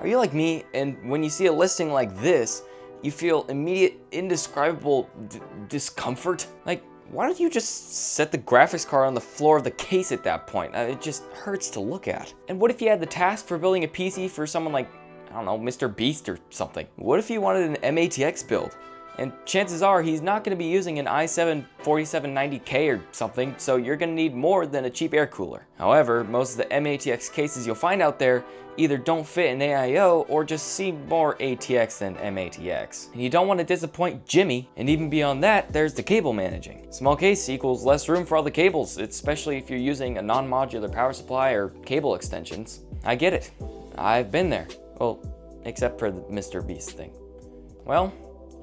Are you like me, and when you see a listing like this, you feel immediate, indescribable discomfort? Like, why don't you just set the graphics card on the floor of the case at that point? It just hurts to look at. And what if you had the task for building a PC for someone like, I don't know, Mr. Beast or something? What if you wanted an MATX build? And chances are he's not going to be using an i7 4790K or something, so you're going to need more than a cheap air cooler. However, most of the MATX cases you'll find out there either don't fit an AIO or just seem more ATX than MATX. And you don't want to disappoint Jimmy, and even beyond that, there's the cable managing. Small case equals less room for all the cables, especially if you're using a non-modular power supply or cable extensions. I get it. I've been there. Well, except for the Mr. Beast thing. Well,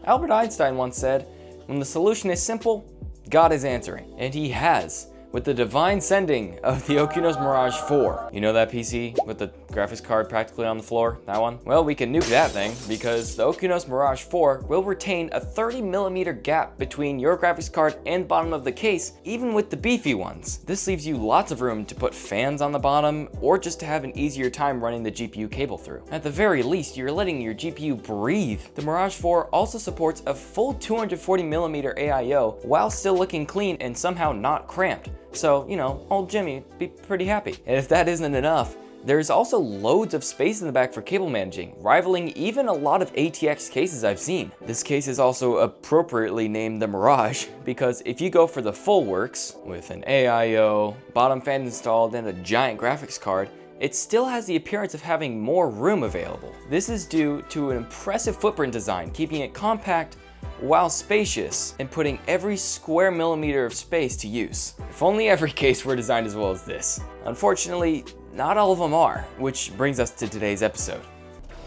Albert Einstein once said, when the solution is simple, God is answering. And he has, with the divine sending of the Okinos Mirage 4. You know that PC with the graphics card practically on the floor? That one? Well, we can nuke that thing because the Okinos Mirage 4 will retain a 30mm gap between your graphics card and the bottom of the case, even with the beefy ones. This leaves you lots of room to put fans on the bottom or just to have an easier time running the GPU cable through. At the very least, you're letting your GPU breathe. The Mirage 4 also supports a full 240mm AIO while still looking clean and somehow not cramped. So, you know, old Jimmy would be pretty happy. And if that isn't enough, there's also loads of space in the back for cable managing, rivaling even a lot of ATX cases I've seen. This case is also appropriately named the Mirage because if you go for the full works, with an AIO, bottom fan installed, and a giant graphics card, it still has the appearance of having more room available. This is due to an impressive footprint design, keeping it compact while spacious and putting every square millimeter of space to use. If only every case were designed as well as this. Unfortunately, not all of them are, which brings us to today's episode.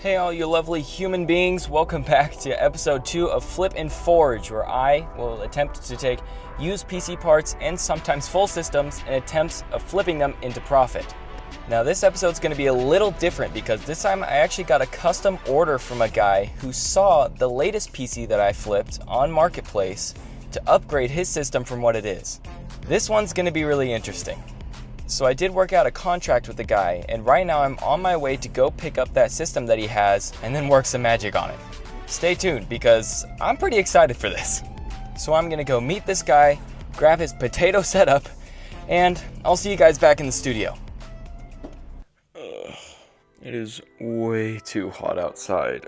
Hey all you lovely human beings, welcome back to episode 2 of Flip and Forge, where I will attempt to take used PC parts and sometimes full systems in attempts of flipping them into profit. Now this episode's going to be a little different because this time I actually got a custom order from a guy who saw the latest PC that I flipped on Marketplace to upgrade his system from what it is. This one's going to be really interesting. So I did work out a contract with the guy, and right now I'm on my way to go pick up that system that he has and then work some magic on it. Stay tuned because I'm pretty excited for this. So I'm going to go meet this guy, grab his potato setup, and I'll see you guys back in the studio. It is way too hot outside.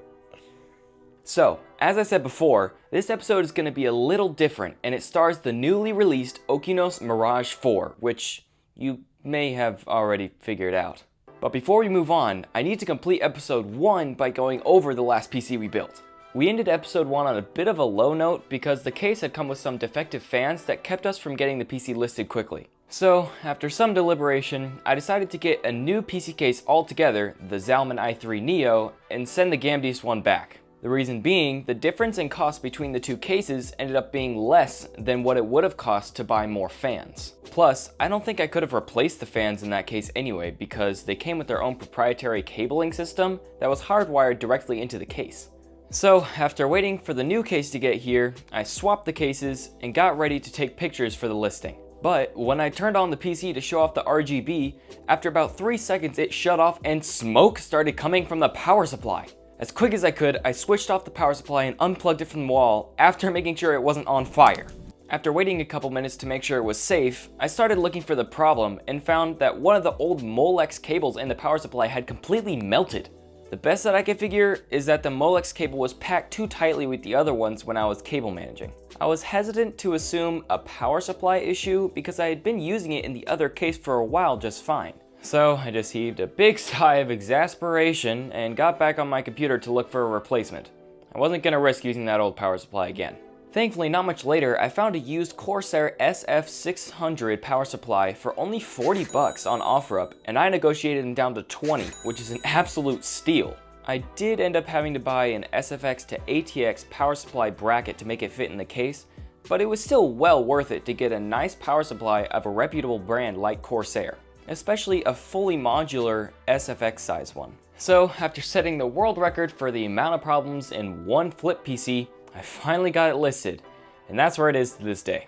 So, as I said before, this episode is going to be a little different, and it stars the newly released Okinos Mirage 4, which you may have already figured out. But before we move on, I need to complete episode 1 by going over the last PC we built. We ended episode 1 on a bit of a low note because the case had come with some defective fans that kept us from getting the PC listed quickly. So, after some deliberation, I decided to get a new PC case altogether, the Zalman i3 Neo, and send the Gamdis one back. The reason being, the difference in cost between the two cases ended up being less than what it would have cost to buy more fans. Plus, I don't think I could have replaced the fans in that case anyway because they came with their own proprietary cabling system that was hardwired directly into the case. So, after waiting for the new case to get here, I swapped the cases and got ready to take pictures for the listing. But when I turned on the PC to show off the RGB, after about 3 seconds it shut off and smoke started coming from the power supply. As quick as I could, I switched off the power supply and unplugged it from the wall after making sure it wasn't on fire. After waiting a couple minutes to make sure it was safe, I started looking for the problem and found that one of the old Molex cables in the power supply had completely melted. The best that I could figure is that the Molex cable was packed too tightly with the other ones when I was cable managing. I was hesitant to assume a power supply issue because I had been using it in the other case for a while just fine. So I just heaved a big sigh of exasperation and got back on my computer to look for a replacement. I wasn't going to risk using that old power supply again. Thankfully, not much later, I found a used Corsair SF600 power supply for only $40 on OfferUp, and I negotiated them down to $20, which is an absolute steal. I did end up having to buy an SFX to ATX power supply bracket to make it fit in the case, but it was still well worth it to get a nice power supply of a reputable brand like Corsair, especially a fully modular SFX size one. So after setting the world record for the amount of problems in one flip PC, I finally got it listed, and that's where it is to this day.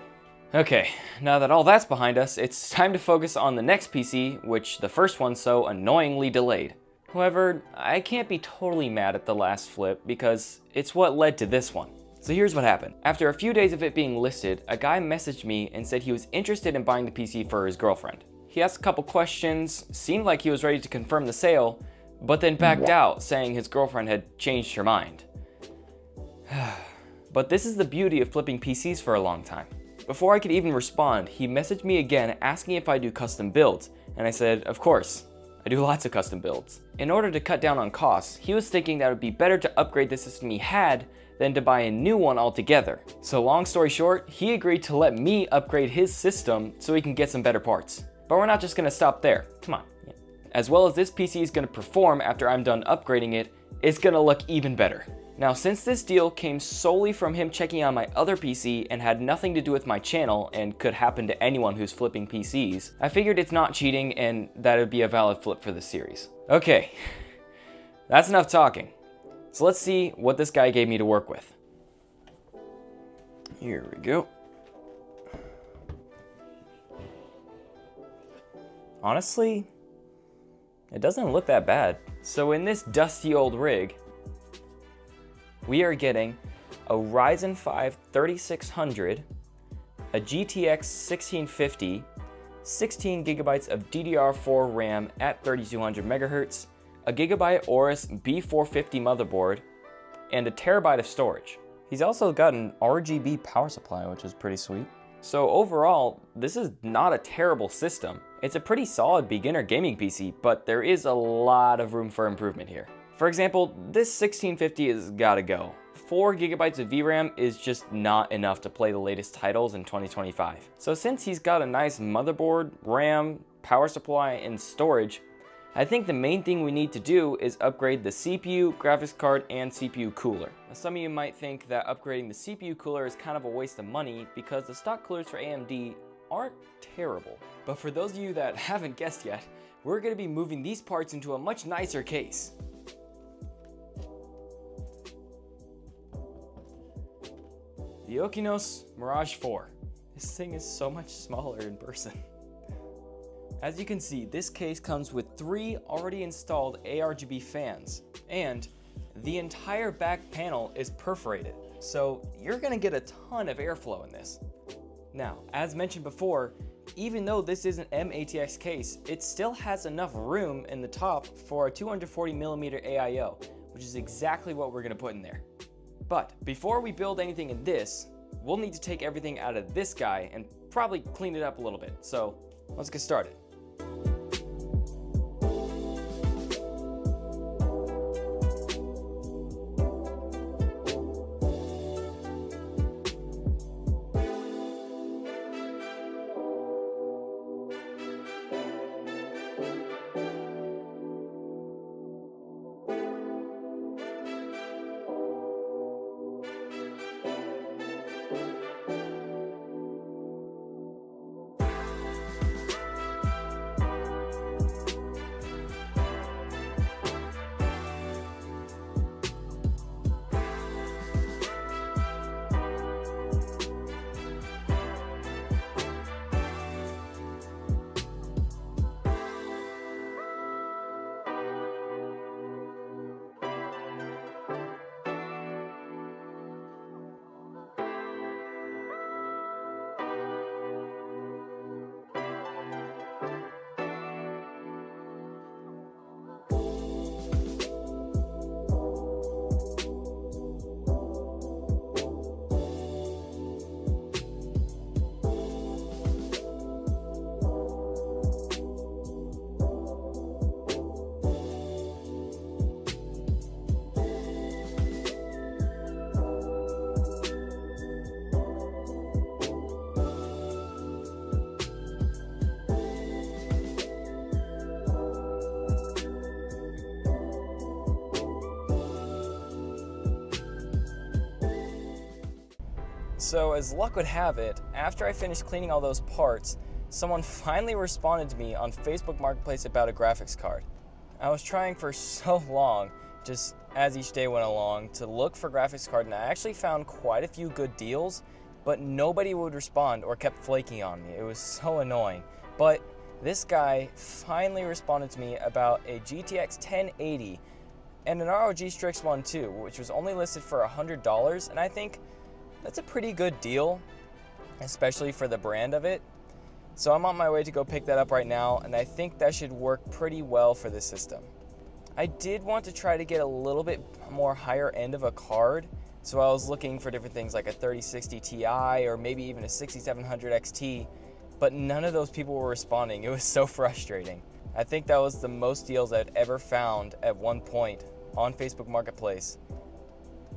Okay, now that all that's behind us, it's time to focus on the next PC, which the first one so annoyingly delayed. However, I can't be totally mad at the last flip because it's what led to this one. So here's what happened. After a few days of it being listed, a guy messaged me and said he was interested in buying the PC for his girlfriend. He asked a couple questions, seemed like he was ready to confirm the sale, but then backed out saying his girlfriend had changed her mind. But this is the beauty of flipping PCs for a long time. Before I could even respond, he messaged me again asking if I do custom builds, and I said, of course, I do lots of custom builds. In order to cut down on costs, he was thinking that it would be better to upgrade the system he had than to buy a new one altogether. So long story short, he agreed to let me upgrade his system so he can get some better parts. But we're not just gonna stop there, come on. As well as this PC is gonna perform after I'm done upgrading it, it's gonna look even better. Now, since this deal came solely from him checking on my other PC and had nothing to do with my channel and could happen to anyone who's flipping PCs, I figured it's not cheating and that it would be a valid flip for this series. Okay, that's enough talking. So let's see what this guy gave me to work with. Here we go. Honestly, it doesn't look that bad. So in this dusty old rig, we are getting a Ryzen 5 3600, a GTX 1650, 16 gigabytes of DDR4 RAM at 3200 megahertz, a Gigabyte Aorus B450 motherboard, and a terabyte of storage. He's also got an RGB power supply, which is pretty sweet. So overall, this is not a terrible system. It's a pretty solid beginner gaming PC, but there is a lot of room for improvement here. For example, this 1650 has gotta go. 4 gigabytes of VRAM is just not enough to play the latest titles in 2025. So since he's got a nice motherboard, RAM, power supply, and storage, I think the main thing we need to do is upgrade the CPU, graphics card, and CPU cooler. Now, some of you might think that upgrading the CPU cooler is kind of a waste of money because the stock coolers for AMD aren't terrible. But for those of you that haven't guessed yet, we're going to be moving these parts into a much nicer case. The Okinos Mirage 4. This thing is so much smaller in person. As you can see, this case comes with 3 already installed ARGB fans, and the entire back panel is perforated, so you're gonna get a ton of airflow in this. Now, as mentioned before, even though this is an M-ATX case, it still has enough room in the top for a 240mm AIO, which is exactly what we're gonna put in there. But before we build anything in this, we'll need to take everything out of this guy and probably clean it up a little bit, so let's get started. So as luck would have it, after I finished cleaning all those parts, someone finally responded to me on Facebook Marketplace about a graphics card. I was trying for so long, just as each day went along, to look for graphics card, and I actually found quite a few good deals, but nobody would respond or kept flaking on me. It was so annoying. But this guy finally responded to me about a GTX 1080 and an ROG Strix one too, which was only listed for $100, and I think that's a pretty good deal, especially for the brand of it. So I'm on my way to go pick that up right now, and I think that should work pretty well for this system. I did want to try to get a little bit more higher end of a card, so I was looking for different things like a 3060 Ti or maybe even a 6700 XT, but none of those people were responding. It was so frustrating. I think that was the most deals I'd ever found at one point on Facebook Marketplace,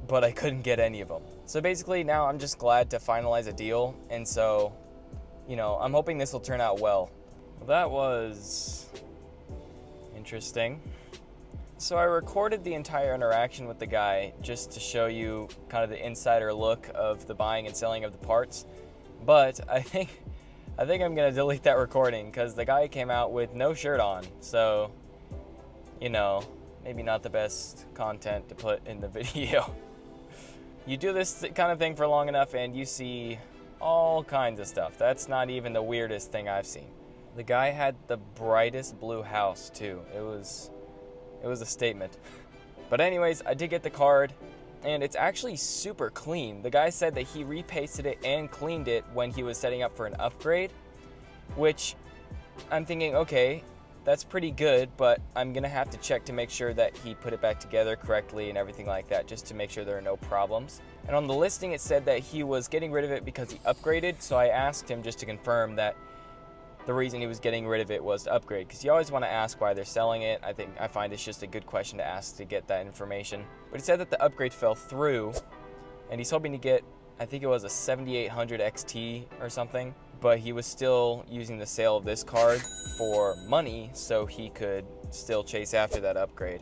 but I couldn't get any of them. So basically now I'm just glad to finalize a deal, and so, you know, I'm hoping this will turn out well. That was interesting. So I recorded the entire interaction with the guy just to show you kind of the insider look of the buying and selling of the parts, but I think I'm gonna delete that recording because the guy came out with no shirt on, so, you know, maybe not the best content to put in the video. You do this kind of thing for long enough and you see all kinds of stuff. That's not even the weirdest thing I've seen. The guy had the brightest blue house too. It was a statement. But anyways, I did get the card, and it's actually super clean. The guy said that he repasted it and cleaned it when he was setting up for an upgrade, which I'm thinking, okay, that's pretty good, but I'm gonna have to check to make sure that he put it back together correctly and everything like that, just to make sure there are no problems. And on the listing it said that he was getting rid of it because he upgraded, so I asked him just to confirm that the reason he was getting rid of it was to upgrade, because you always want to ask why they're selling it. I find it's just a good question to ask to get that information. But he said that the upgrade fell through, and he's hoping to get, I think it was a 7800 XT or something, but he was still using the sale of this card for money so he could still chase after that upgrade,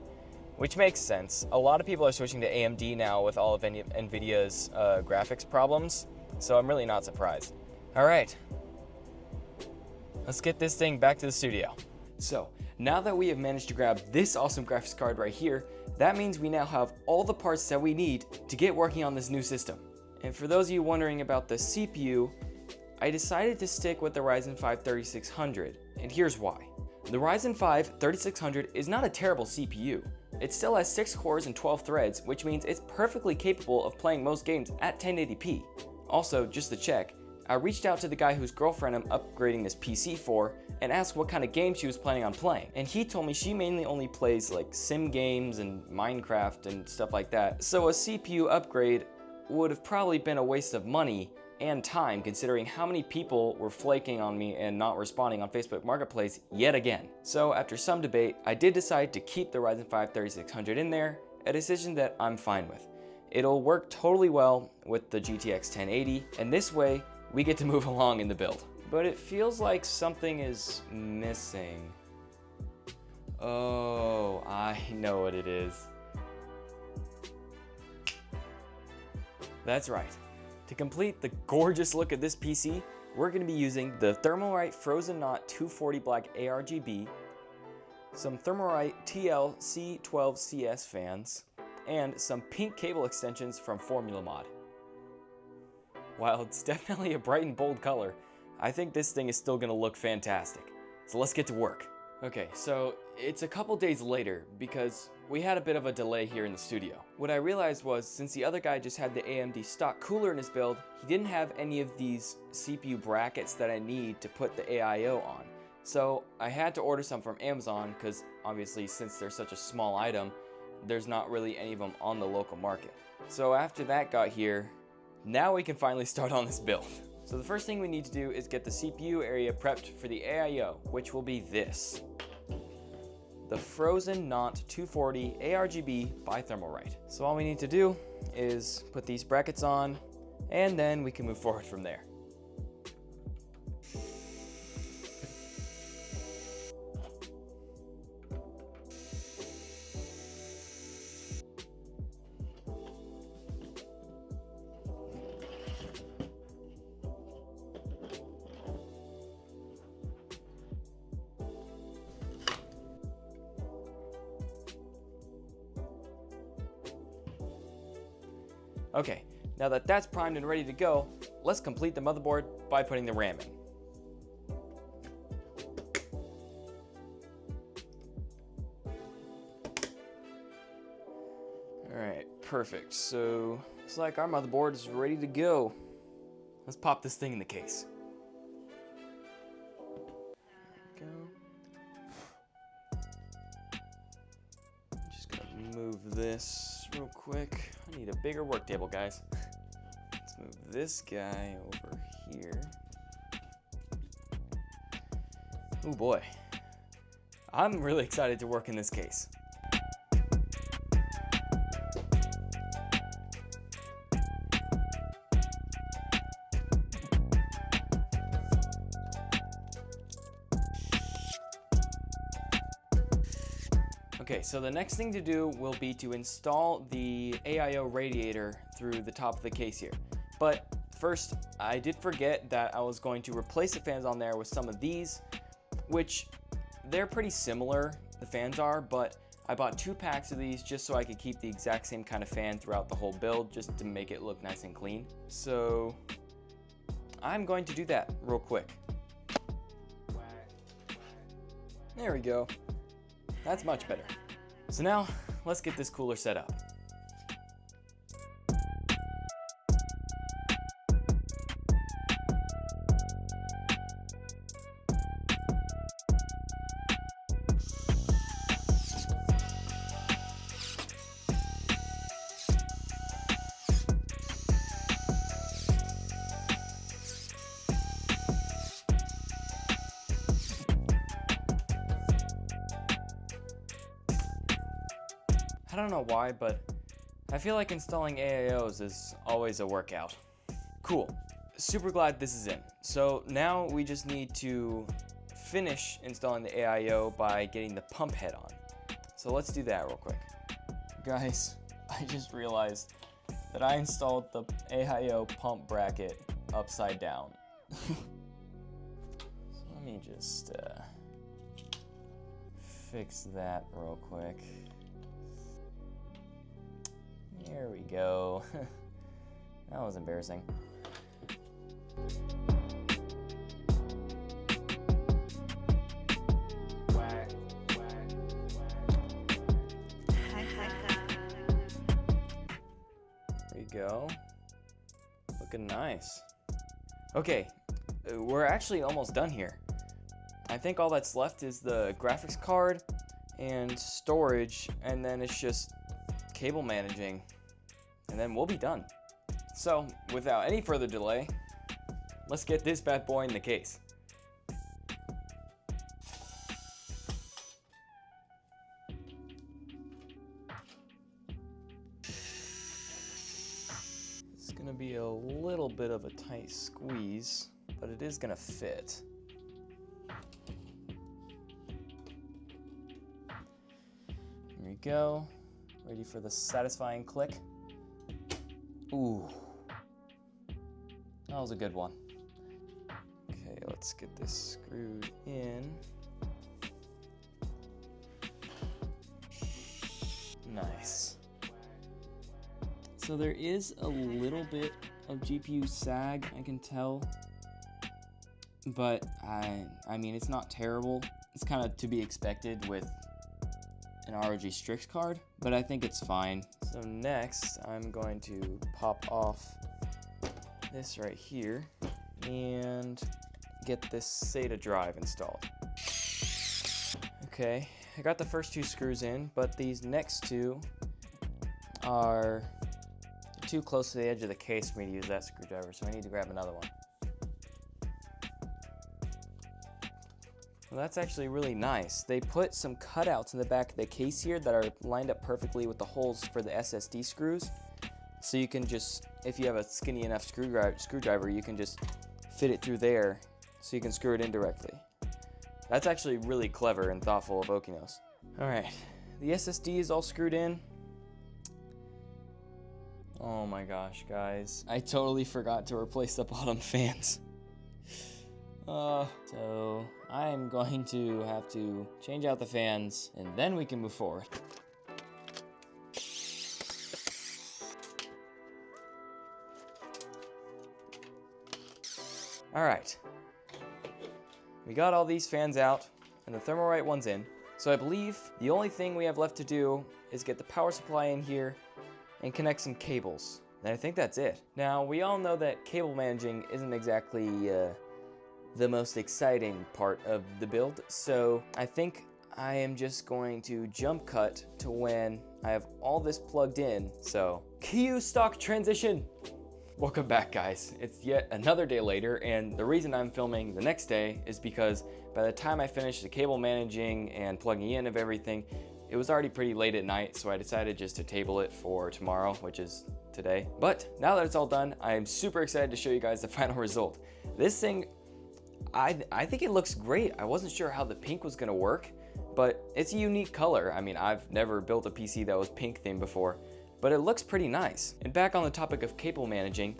which makes sense. A lot of people are switching to AMD now with all of NVIDIA's graphics problems, so I'm really not surprised. All right. Let's get this thing back to the studio. So, now that we have managed to grab this awesome graphics card right here, that means we now have all the parts that we need to get working on this new system. And for those of you wondering about the CPU, I decided to stick with the Ryzen 5 3600, and here's why. The Ryzen 5 3600 is not a terrible CPU. It still has 6 cores and 12 threads, which means it's perfectly capable of playing most games at 1080p. Also, just to check, I reached out to the guy whose girlfriend I'm upgrading this PC for and asked what kind of game she was planning on playing. And he told me she mainly only plays like sim games and Minecraft and stuff like that. So a CPU upgrade would have probably been a waste of money and time, considering how many people were flaking on me and not responding on Facebook Marketplace yet again. So after some debate, I did decide to keep the Ryzen 5 3600 in there, a decision that I'm fine with. It'll work totally well with the GTX 1080, and this way, we get to move along in the build. But it feels like something is missing. Oh, I know what it is. That's right. To complete the gorgeous look of this PC, we're going to be using the Thermalright Frozen Knot 240 Black ARGB, some Thermalright TL-C12CS fans, and some pink cable extensions from Formula Mod. While it's definitely a bright and bold color, I think this thing is still gonna look fantastic. So let's get to work. Okay, so it's a couple days later because we had a bit of a delay here in the studio. What I realized was, since the other guy just had the AMD stock cooler in his build, he didn't have any of these CPU brackets that I need to put the AIO on. So I had to order some from Amazon because obviously since they're such a small item, there's not really any of them on the local market. So after that got here, now we can finally start on this build. So the first thing we need to do is get the CPU area prepped for the AIO, which will be this. The Frozen Knot 240 ARGB by Thermalright. So all we need to do is put these brackets on, and then we can move forward from there. Okay, now that that's primed and ready to go, let's complete the motherboard by putting the RAM in. Alright, perfect. So, looks like our motherboard is ready to go. Let's pop this thing in the case. Go. Just gonna move this real quick. I need a bigger work table, guys. Let's move this guy over here. Oh boy. I'm really excited to work in this case. Okay, so the next thing to do will be to install the AIO radiator through the top of the case here. But first, I did forget that I was going to replace the fans on there with some of these, which they're pretty similar, the fans are, but I bought 2 packs of these just so I could keep the exact same kind of fan throughout the whole build, just to make it look nice and clean. So I'm going to do that real quick. There we go. That's much better. So now, let's get this cooler set up. I don't know why, but I feel like installing AIOs is always a workout. Cool. Super glad this is in. So now we just need to finish installing the AIO by getting the pump head on. So let's do that real quick. Guys, I just realized that I installed the AIO pump bracket upside down. So let me just fix that real quick. There we go. That was embarrassing. There you go. Looking nice. Okay, we're actually almost done here. I think all that's left is the graphics card and storage, and then it's just cable managing, and then we'll be done. So without any further delay, let's get this bad boy in the case. It's gonna be a little bit of a tight squeeze, but it is gonna fit. Here we go. Ready for the satisfying click. Ooh, that was a good one. Okay, let's get this screwed in. Nice. So there is a little bit of GPU sag, I can tell, but I mean, it's not terrible. It's kind of to be expected with an ROG Strix card, but I think it's fine. So next, I'm going to pop off this right here and get this SATA drive installed. Okay, I got the first 2 screws in, but these next 2 are too close to the edge of the case for me to use that screwdriver, so I need to grab another one. Well, that's actually really nice. They put some cutouts in the back of the case here that are lined up perfectly with the holes for the SSD screws. So you can just, if you have a skinny enough screwdriver, you can just fit it through there so you can screw it in directly. That's actually really clever and thoughtful of Okinos. Alright, the SSD is all screwed in. Oh my gosh, guys. I totally forgot to replace the bottom fans. So I'm going to have to change out the fans and then we can move forward. All right, we got all these fans out and the Thermalright one's in. So I believe the only thing we have left to do is get the power supply in here and connect some cables. And I think that's it. Now, we all know that cable managing isn't exactly the most exciting part of the build, so I think I am just going to jump cut to when I have all this plugged in. So, cue stock transition. Welcome back, guys. It's yet another day later, and the reason I'm filming the next day is because by the time I finished the cable managing and plugging in of everything, it was already pretty late at night, so I decided just to table it for tomorrow, which is today. But now that it's all done, I am super excited to show you guys the final result. This thing, I think it looks great. I wasn't sure how the pink was gonna work, but it's a unique color. I mean, I've never built a PC that was pink themed before, but it looks pretty nice. And back on the topic of cable managing,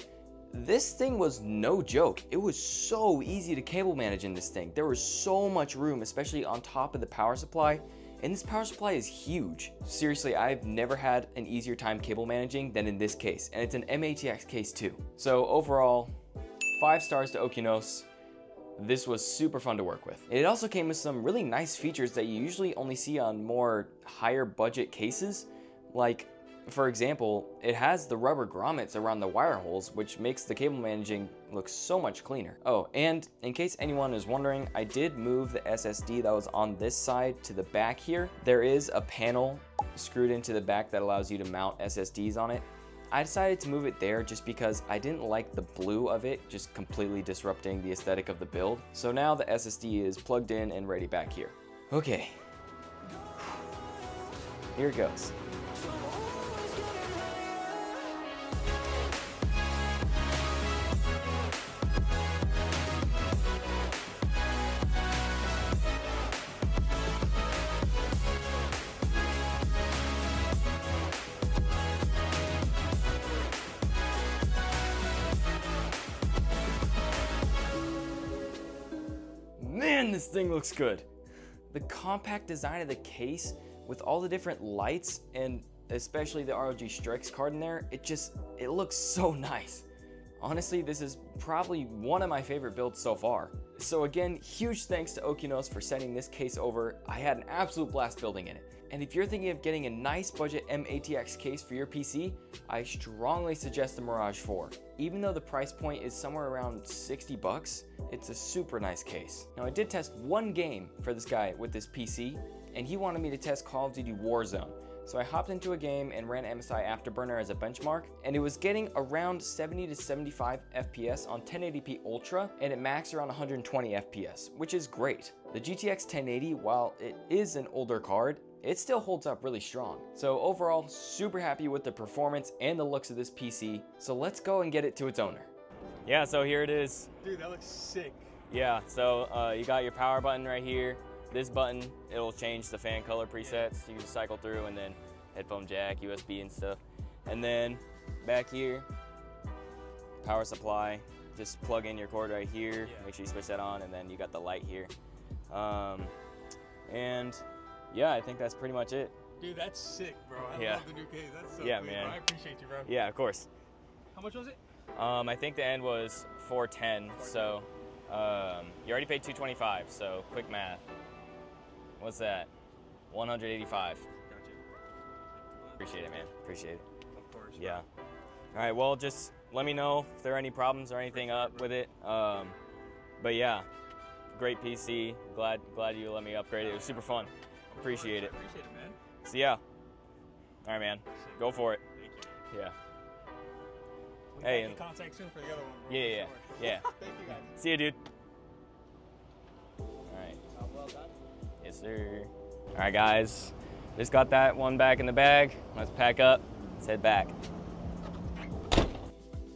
this thing was no joke. It was so easy to cable manage in this thing. There was so much room, especially on top of the power supply. And this power supply is huge. Seriously, I've never had an easier time cable managing than in this case. And it's an MATX case too. So overall, 5 stars to Okinos. This was super fun to work with. It also came with some really nice features that you usually only see on more higher budget cases. Like, for example, it has the rubber grommets around the wire holes, which makes the cable managing look so much cleaner. Oh, and in case anyone is wondering, I did move the SSD that was on this side to the back here. There is a panel screwed into the back that allows you to mount SSDs on it. I decided to move it there just because I didn't like the blue of it just completely disrupting the aesthetic of the build. So now the SSD is plugged in and ready back here. Okay, here it goes. Man, this thing looks good. The compact design of the case with all the different lights and especially the ROG Strix card in there, it looks so nice. Honestly, this is probably one of my favorite builds so far. So again, huge thanks to Okinos for sending this case over. I had an absolute blast building in it. And if you're thinking of getting a nice budget MATX case for your PC, I strongly suggest the Mirage 4. Even though the price point is somewhere around 60 bucks, it's a super nice case. Now I did test one game for this guy with this PC, and he wanted me to test Call of Duty Warzone. So I hopped into a game and ran MSI Afterburner as a benchmark, and it was getting around 70 to 75 FPS on 1080p Ultra, and it maxed around 120 FPS, which is great. The GTX 1080, while it is an older card, it still holds up really strong. So overall, super happy with the performance and the looks of this PC. So let's go and get it to its owner. Yeah, so here it is. Dude, that looks sick. Yeah, so you got your power button right here. This button, it'll change the fan color presets. You can just cycle through, and then headphone jack, USB and stuff. And then back here, power supply. Just plug in your cord right here. Yeah. Make sure you switch that on, and then you got the light here. And yeah, I think that's pretty much it. Dude, that's sick, bro. I love the new case. That's so cool, man. Bro. I appreciate you, bro. Yeah, of course. How much was it? I think the end was 410. So you already paid 225. So quick math. What's that? 185. Gotcha. Appreciate it, man. Appreciate it. Of course. Yeah. All right. Well, just let me know if there are any problems or anything up with it. But yeah, great PC. Glad you let me upgrade it. It was super fun. Appreciate it. Appreciate it, man. So yeah. All right, man. Go for it. Thank you. Yeah. We hey. in contact soon for the other one. Bro. Yeah. Thank you, guys. See you, dude. All right. Well done. Yes, sir. All right, guys. Just got that one back in the bag. Let's pack up. Let's head back.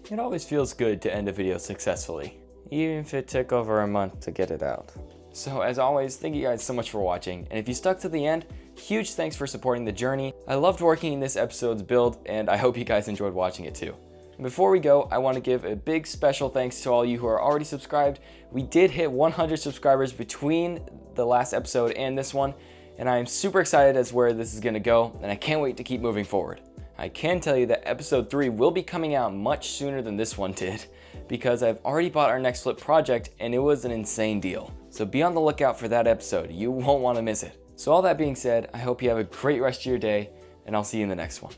It always feels good to end a video successfully, even if it took over a month to get it out. So as always, thank you guys so much for watching. And if you stuck to the end, huge thanks for supporting the journey. I loved working in this episode's build, and I hope you guys enjoyed watching it too. And before we go, I want to give a big special thanks to all you who are already subscribed. We did hit 100 subscribers between the last episode and this one, and I am super excited as where this is going to go, and I can't wait to keep moving forward. I can tell you that episode 3 will be coming out much sooner than this one did, because I've already bought our next flip project, and it was an insane deal. So be on the lookout for that episode. You won't want to miss it. So all that being said, I hope you have a great rest of your day, and I'll see you in the next one.